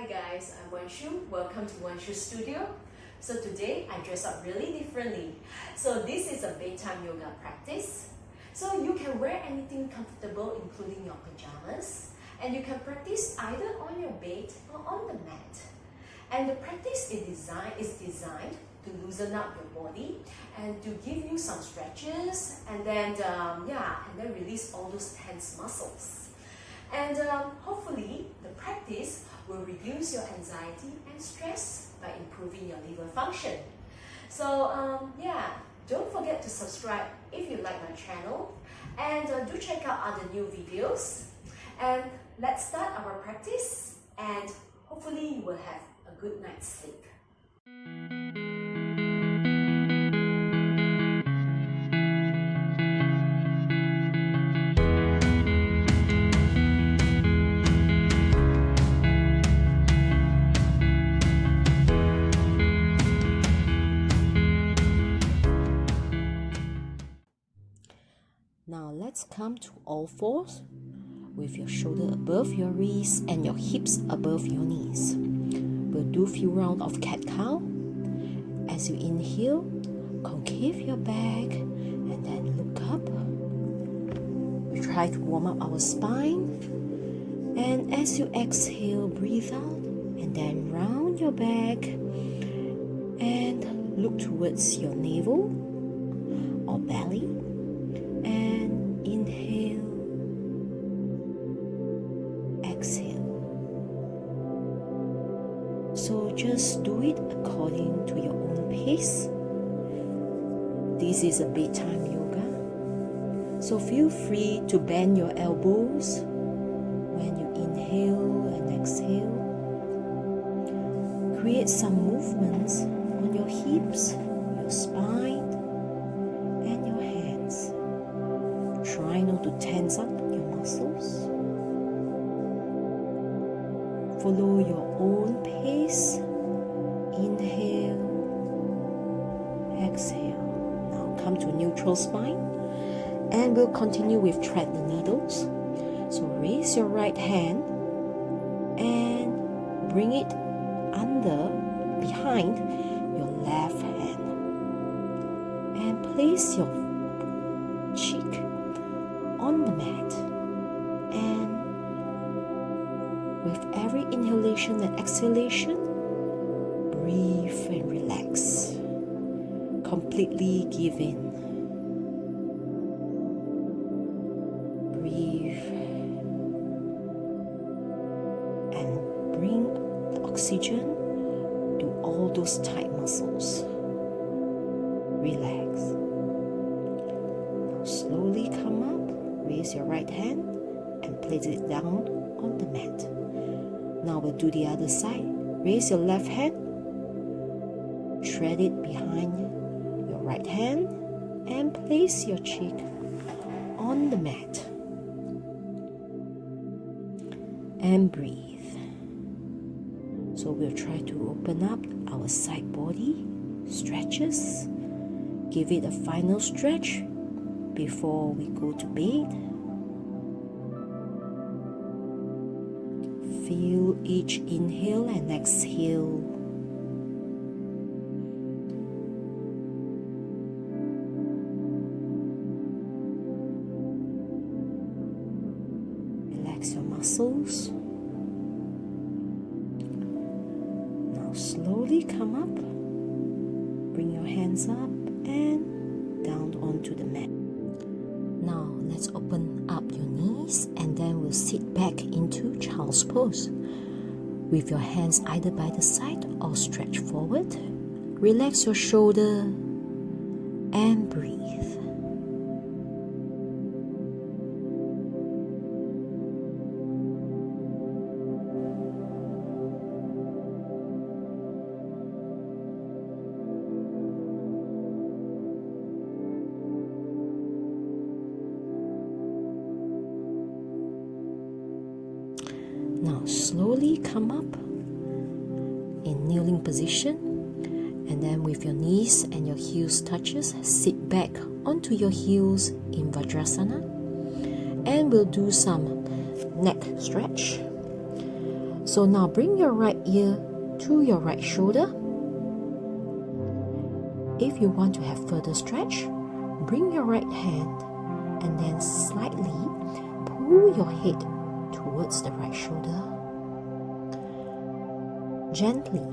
Hi guys, I'm Wan Shoo. Welcome to Wan Shoo Studio. So today I dress up really differently. So this is a bedtime yoga practice. So you can wear anything comfortable including your pajamas, and you can practice either on your bed or on the mat. And the practice is designed to loosen up your body and to give you some stretches and then release all those tense muscles. And hopefully the practice will reduce your anxiety and stress by improving your liver function. So don't forget to subscribe if you like my channel, and do check out other new videos. And let's start our practice, and hopefully you will have a good night's sleep. Now let's come to all fours with your shoulder above your wrists and your hips above your knees. We'll do a few rounds of CatCow. As you inhale, concave your back and then look up. We try to warm up our spine. And as you exhale, breathe out and then round your back and look towards your navel or belly. And inhale, exhale. So just do it according to your own pace. This is a bedtime yoga, so feel free to bend your elbows when you inhale and exhale. Create some movements on your hips, your spine, and your hands. Try not to tense up your muscles. Follow your own pace. Inhale, exhale. Now come to neutral spine, and we'll continue with thread the needles. So raise your right hand and bring it behind your left hand, and place your cheek on the mat, and with every inhalation and exhalation, breathe and relax. Completely give in. Breathe and bring the oxygen to all those tight muscles. Relax. Now slowly come up. Raise your right hand and place it down on the mat. Now we'll do the other side. Raise your left hand, thread it behind your right hand, and place your cheek on the mat. And breathe. So we'll try to open up our side body, stretches. Give it a final stretch before we go to bed. Feel each inhale and exhale. Relax your muscles. Now slowly come up. Bring your hands up and down onto the mat. Now let's open up your knees, and then we'll sit back into child's pose with your hands either by the side or stretch forward. Relax your shoulder and breathe. Now slowly come up in kneeling position, and then with your knees and your heels touches, sit back onto your heels in Vajrasana, and we'll do some neck stretch. So now bring your right ear to your right shoulder. If you want to have further stretch, bring your right hand and then slightly pull your head towards the right shoulder. Gently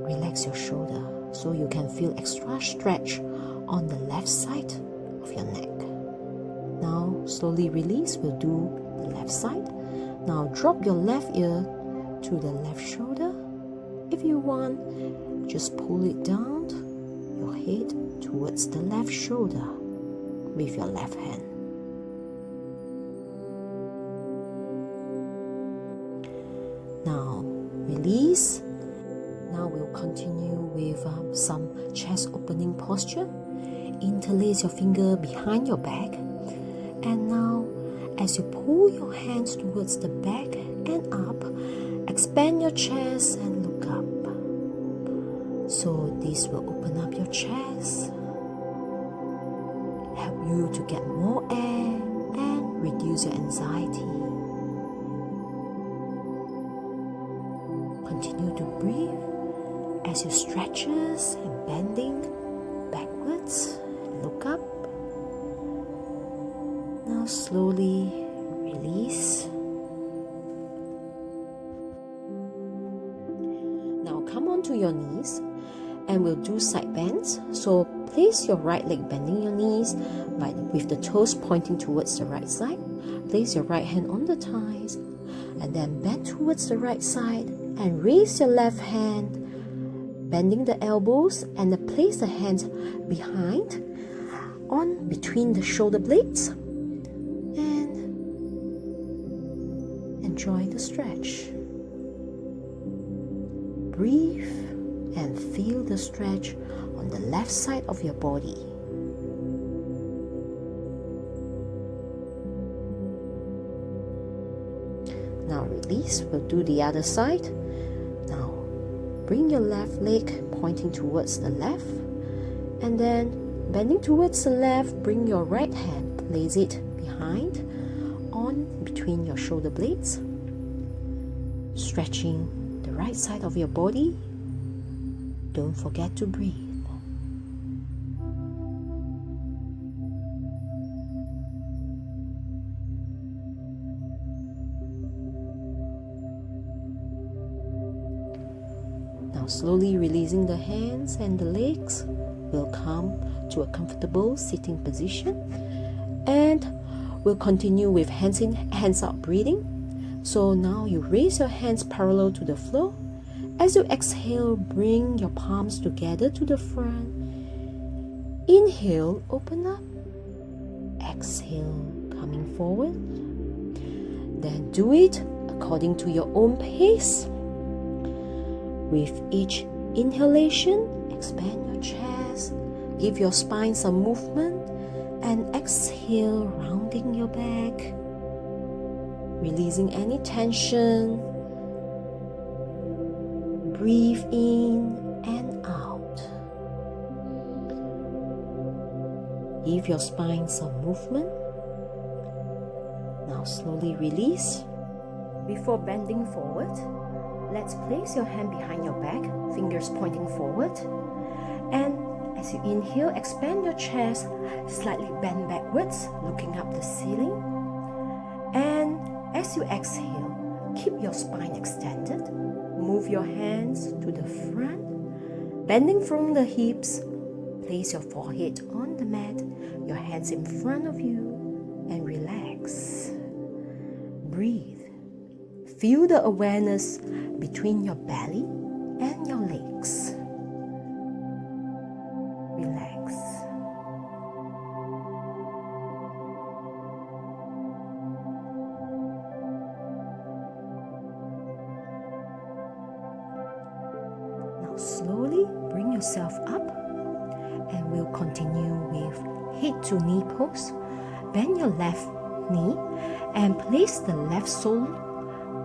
relax your shoulder so you can feel extra stretch on the left side of your neck. Now slowly release, we'll do the left side. Now drop your left ear to the left shoulder. If you want, just pull it down your head towards the left shoulder with your left hand. Now release. Now we'll continue with some chest opening posture. Interlace your finger behind your back. And now as you pull your hands towards the back and up, expand your chest and look up. So this will open up your chest, help you to get more air and reduce your anxiety. Continue to breathe as you stretches and bending backwards. Look up. Now slowly release. Now come onto your knees and we'll do side bends. So place your right leg bending your knees with the toes pointing towards the right side. Place your right hand on the thighs and then bend towards the right side and raise your left hand, bending the elbows, and then place the hands behind on between the shoulder blades and enjoy the stretch. Breathe and feel the stretch on the left side of your body. Now release, we'll do the other side. Now bring your left leg pointing towards the left and then bending towards the left, bring your right hand, place it behind on between your shoulder blades, stretching the right side of your body. Don't forget to breathe. Now slowly releasing the hands and the legs, we'll come to a comfortable sitting position and we'll continue with hands in, hands out breathing. So now you raise your hands parallel to the floor. As you exhale, bring your palms together to the front. Inhale, open up. Exhale, coming forward. Then do it according to your own pace. With each inhalation, expand your chest, give your spine some movement, and exhale, rounding your back, releasing any tension. Breathe in and out. Give your spine some movement. Now slowly release. Before bending forward, let's place your hand behind your back, fingers pointing forward. And as you inhale, expand your chest, slightly bend backwards, looking up the ceiling. And as you exhale, keep your spine extended. Move your hands to the front, bending from the hips. Place your forehead on the mat, your hands in front of you, and relax. Breathe. Feel the awareness between your belly and your legs. Relax. Now slowly bring yourself up and we'll continue with head to knee pose. Bend your left knee and place the left sole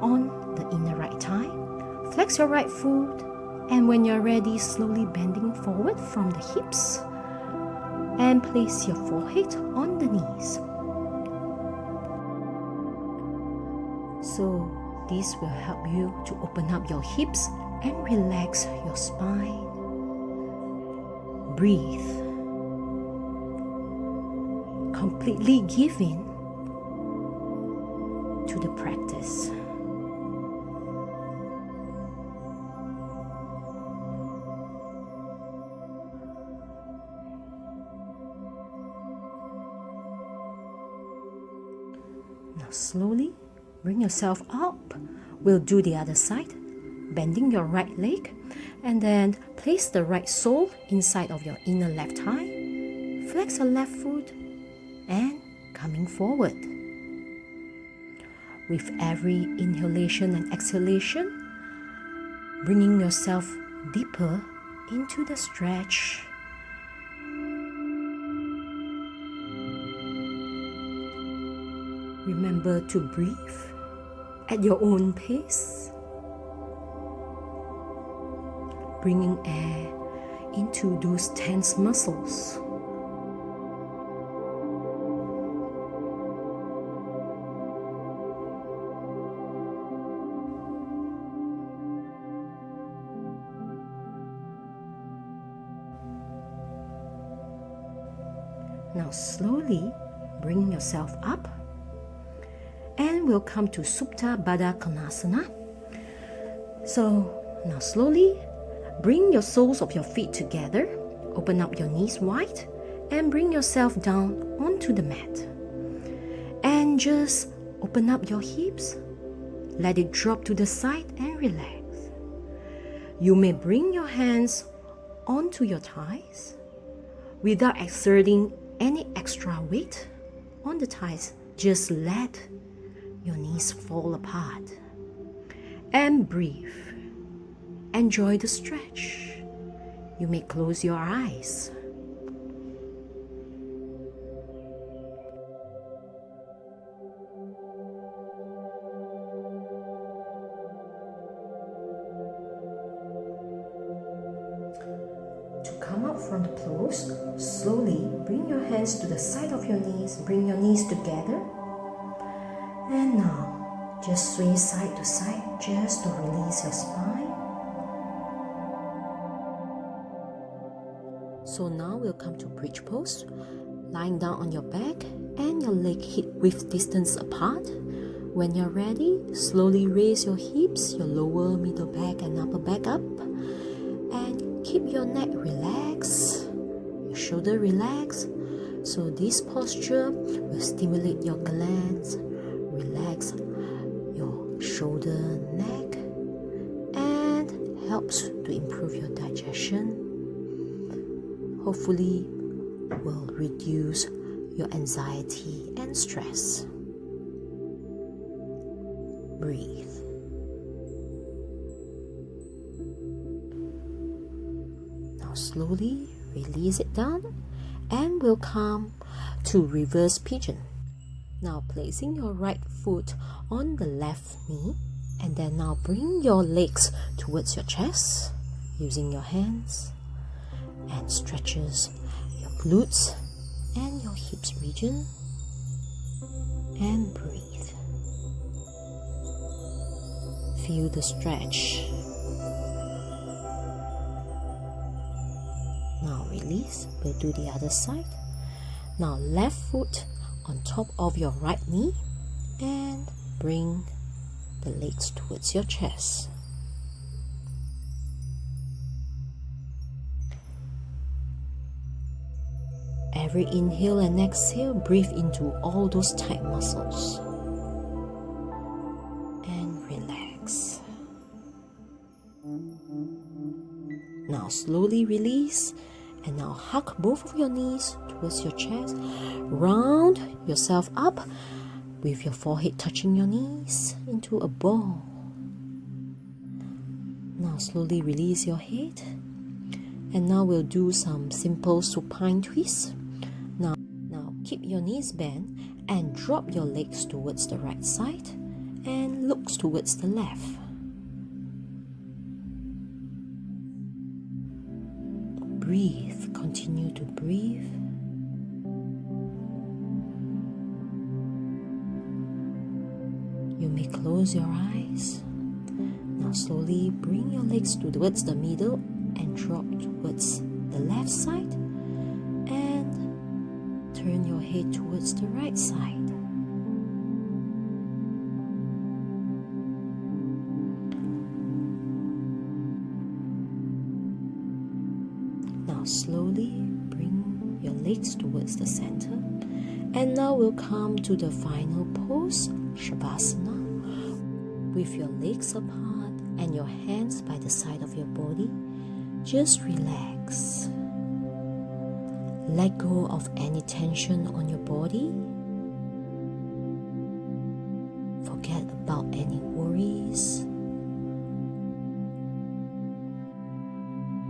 on the inner right thigh. Flex your right foot, and when you're ready, slowly bending forward from the hips and place your forehead on the knees. So This will help you to open up your hips and relax your spine. Breathe. Completely give in to the practice. Now slowly bring yourself up. We'll do the other side, bending your right leg, and then place the right sole inside of your inner left thigh. Flex your left foot and coming forward. With every inhalation and exhalation, bringing yourself deeper into the stretch. Remember to breathe at your own pace, bringing air into those tense muscles. Now slowly bring yourself up, and we'll come to Supta Baddha Konasana. So now slowly bring your soles of your feet together, open up your knees wide, and bring yourself down onto the mat. And just open up your hips, let it drop to the side and relax. You may bring your hands onto your thighs without exerting any extra weight on the thighs. Just let your knees fall apart and breathe. Enjoy the stretch. You may close your eyes. To come up from the pose, slowly bring your hands to the side of your knees, bring your knees together. And now, just sway side to side just to release your spine. So now we'll come to bridge pose, lying down on your back and your leg hip width distance apart. When you're ready, slowly raise your hips, your lower, middle back and upper back up. And keep your neck relaxed, your shoulder relaxed. So this posture will stimulate your glands, relax your shoulder, neck, and helps to improve your digestion. Hopefully will reduce your anxiety and stress. Breathe. Now slowly release it down and we'll come to reverse pigeon. Now placing your right foot on the left knee, and then now bring your legs towards your chest using your hands, and stretches your glutes and your hips region, and breathe. Feel the stretch. Now release. We'll do the other side. Now left foot on top of your right knee and bring the legs towards your chest. Every inhale and exhale, breathe into all those tight muscles and relax. Now slowly release, and now hug both of your knees towards your chest. Round yourself up with your forehead touching your knees into a ball. Now slowly release your head, and now we'll do some simple supine twists. Now keep your knees bent and drop your legs towards the right side and looks towards the left. Breathe, continue to breathe. You may close close your eyes. Now slowly bring your legs towards the middle and drop towards the left side, and turn your head towards the right side. Now slowly bring your legs towards the center, and now we'll come to the final pose, Shavasana, with your legs apart and your hands by the side of your body. Just relax. Let go of any tension on your body. Forget about any worries.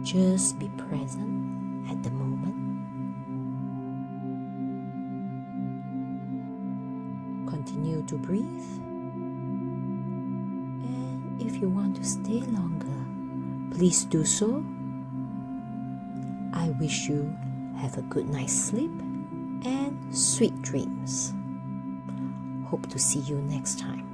Just be present at the moment. Continue to breathe. And if you want to stay longer, please do so. I wish you have a good night's sleep and sweet dreams. Hope to see you next time.